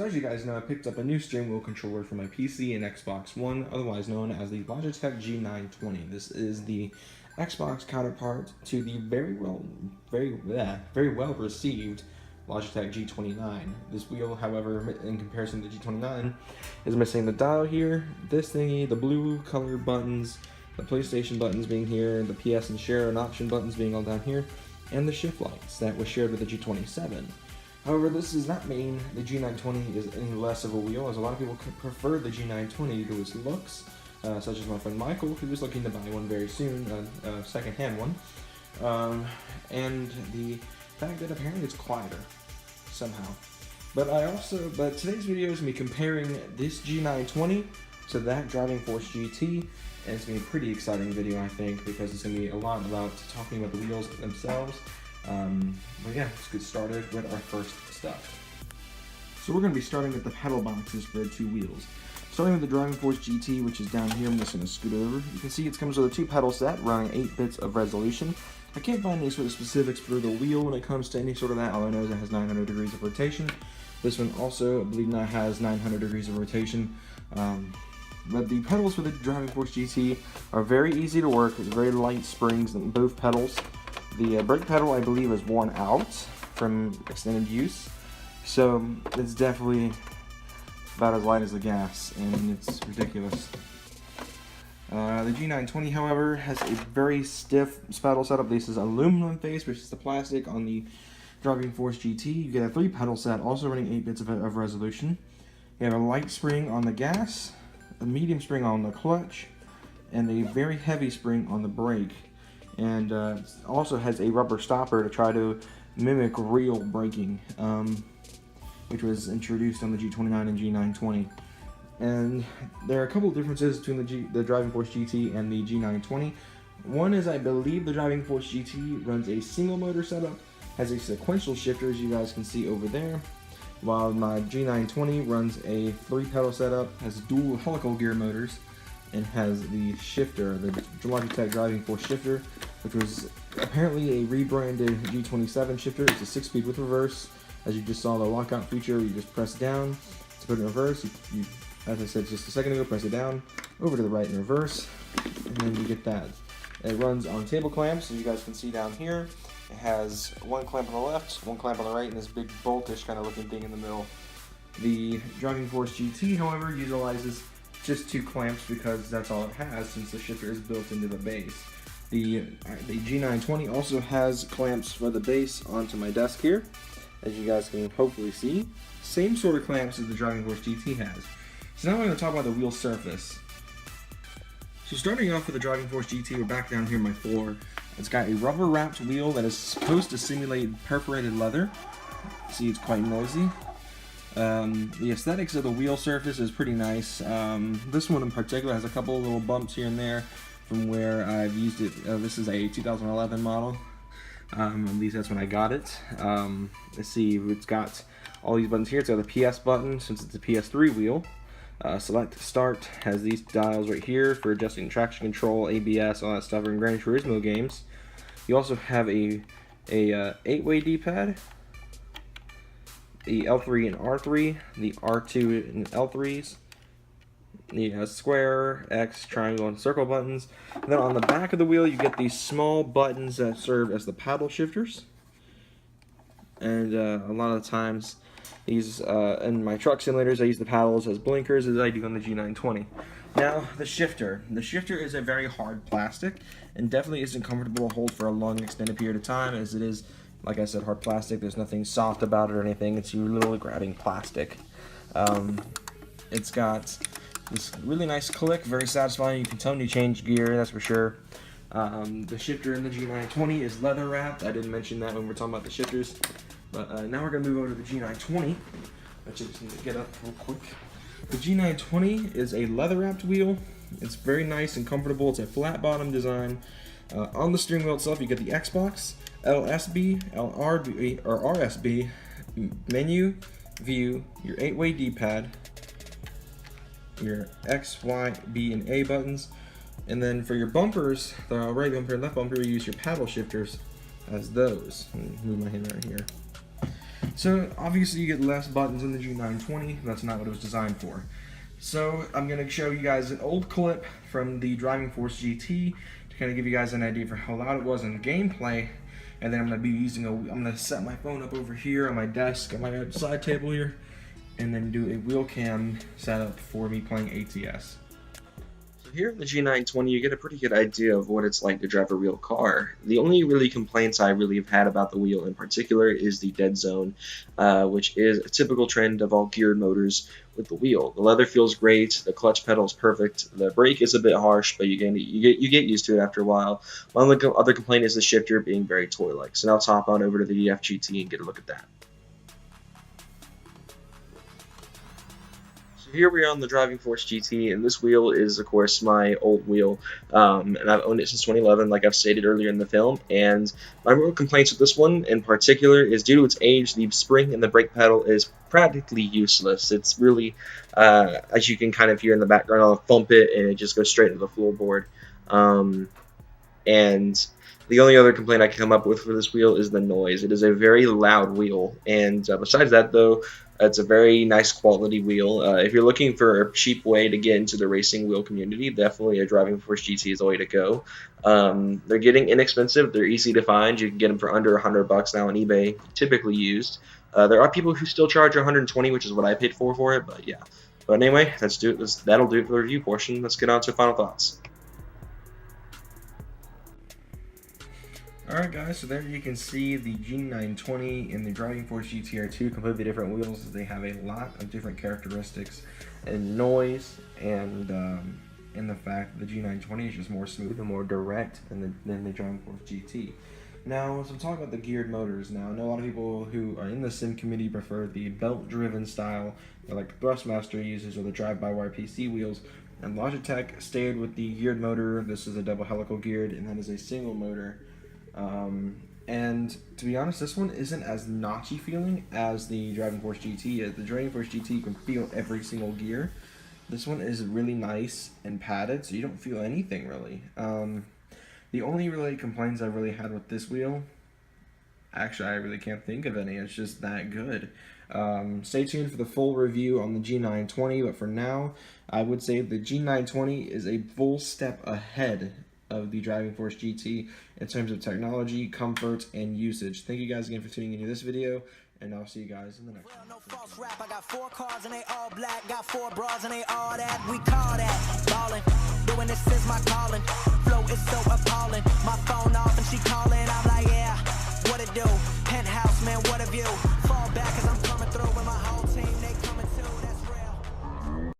So as you guys know, I picked up a new steering wheel controller for my PC and Xbox One, otherwise known as the Logitech G920. This is the Xbox counterpart to the very well received Logitech G29. This wheel, however, in comparison to the G29, is missing the dial here, this thingy, the blue color buttons, the PlayStation buttons being here, the PS and share and option buttons being all down here, and the shift lights that was shared with the G27. However, this does not mean the G920 is any less of a wheel, as a lot of people prefer the G920 to its looks, such as my friend Michael, who is looking to buy one very soon, a second-hand one, and the fact that apparently it's quieter, somehow. But today's video is going to be comparing this G920 to that Driving Force GT, and it's going to be a pretty exciting video, I think, because it's going to be a lot about talking about the wheels themselves. But yeah, let's get started with our first stuff. So we're going to be starting with the pedal boxes for the two wheels. Starting with the Driving Force GT, which is down here. I'm just going to scoot over. You can see it comes with a 2-pedal set running 8 bits of resolution. I can't find any sort of specifics for the wheel when it comes to any sort of that. All I know is it has 900 degrees of rotation. This one also, I believe now, has 900 degrees of rotation. But the pedals for the Driving Force GT are very easy to work. It's very light springs in both pedals. The brake pedal, I believe, is worn out from extended use, so it's definitely about as light as the gas, and it's ridiculous. The G920, however, has a very stiff pedal setup. This is aluminum face versus the plastic on the Driving Force GT. You get a 3-pedal set, also running 8 bits of resolution. You have a light spring on the gas, a medium spring on the clutch, and a very heavy spring on the brake. And also has a rubber stopper to try to mimic real braking, which was introduced on the G29 and G920. And there are a couple of differences between the Driving Force GT and the G920. One is, I believe, the Driving Force GT runs a single motor setup, has a sequential shifter, as you guys can see over there, while my G920 runs a 3-pedal setup, has dual helical gear motors, and has the shifter, the Logitech Driving Force shifter, which was apparently a rebranded G27 shifter. It's a 6-speed with reverse. As you just saw, the lockout feature, you just press down to put it in reverse. You, as I said just a second ago, press it down, over to the right in reverse, and then you get that. It runs on table clamps, as you guys can see down here. It has one clamp on the left, one clamp on the right, and this big boltish kind of looking thing in the middle. The Driving Force GT, however, utilizes just 2 clamps because that's all it has, since the shifter is built into the base. The G920 also has clamps for the base onto my desk here, as you guys can hopefully see. Same sort of clamps as the Driving Force GT has. So now we're going to talk about the wheel surface. So starting off with the Driving Force GT, we're back down here on my floor. It's got a rubber wrapped wheel that is supposed to simulate perforated leather. See, it's quite noisy. The aesthetics of the wheel surface is pretty nice. This one in particular has a couple of little bumps here and there from where I've used it. This is a 2011 model. At least that's when I got it. Let's see, it's got all these buttons here. It's got the PS button, since it's a PS3 wheel. Select Start has these dials right here for adjusting traction control, ABS, all that stuff in Gran Turismo games. You also have a 8-way D-pad, the L3 and R3, the R2 and L3s, the square, X, triangle, and circle buttons. And then on the back of the wheel, you get these small buttons that serve as the paddle shifters. And a lot of the times, in my truck simulators, I use the paddles as blinkers, as I do on the G920. Now, the shifter. The shifter is a very hard plastic, and definitely isn't comfortable to hold for a long extended period of time, as it is, like I said, hard plastic. There's nothing soft about it or anything. It's you literally grabbing plastic. It's got this really nice click, very satisfying. You can tell when you change gear, that's for sure. The shifter in the G920 is leather wrapped. I didn't mention that when we're talking about the shifters. But now we're going to move over to the G920. I just need to get up real quick. The G920 is a leather wrapped wheel. It's very nice and comfortable. It's a flat bottom design. On the steering wheel itself, you get the Xbox, LSB, LRB, or RSB, menu, view, your 8-way D-pad, your X, Y, B, and A buttons, and then for your bumpers, the right bumper and left bumper, you use your paddle shifters as those. Move my hand right here. So obviously you get less buttons in the G920. That's not what it was designed for. So I'm going to show you guys an old clip from the Driving Force GT to kind of give you guys an idea for how loud it was in gameplay. And then I'm going to be using I'm going to set my phone up over here on my desk on my side table here, and then do a wheel cam setup for me playing ATS. So here in the G920, you get a pretty good idea of what it's like to drive a real car. The only really complaints I really have had about the wheel in particular is the dead zone, which is a typical trend of all geared motors with the wheel. The leather feels great, the clutch pedal is perfect, the brake is a bit harsh, but you get used to it after a while. One other complaint is the shifter being very toy-like. So now let's hop on over to the DFGT and get a look at that. Here we are on the Driving Force GT, and this wheel is, of course, my old wheel, and I've owned it since 2011, like I've stated earlier in the film, and my real complaints with this one in particular is due to its age, the spring and the brake pedal is practically useless. It's really, as you can kind of hear in the background, I'll thump it, and it just goes straight into the floorboard. And the only other complaint I can come up with for this wheel is the noise. It is a very loud wheel, and besides that, though, it's a very nice quality wheel. If you're looking for a cheap way to get into the racing wheel community, definitely a Driving Force GT is the way to go. They're getting inexpensive. They're easy to find. You can get them for under $100 now on eBay, typically used. There are people who still charge $120, which is what I paid for it, but yeah. But anyway, let's do it. That'll do it for the review portion. Let's get on to final thoughts. Alright guys, so there you can see the G920 and the Driving Force GT are two completely different wheels. They have a lot of different characteristics and noise, and the fact that the G920 is just more smooth and more direct than the Driving Force GT. Now, so talk about the geared motors now. I know a lot of people who are in the sim community prefer the belt-driven style, like the Thrustmaster uses, or the drive-by-wire PC wheels. And Logitech stayed with the geared motor. This is a double helical geared, and that is a single motor. And to be honest, this one isn't as notchy feeling as the Driving Force GT is. The Driving Force GT, you can feel every single gear. This one is really nice and padded, so you don't feel anything really. The only really complaints I really had with this wheel, actually I really can't think of any, it's just that good. Stay tuned for the full review on the G920, but for now, I would say the G920 is a full step ahead of the Driving Force GT in terms of technology, comfort, and usage. Thank you guys again for tuning into this video, and I'll see you guys in the next one. No false rap. I got 4 cars and they all black. Got 4 bras and they all that. We call that ballin'. Doing this is my calling. Flow is so appalling. My phone off and she calling. I'm like, yeah, what it do? Penthouse, man, what a view.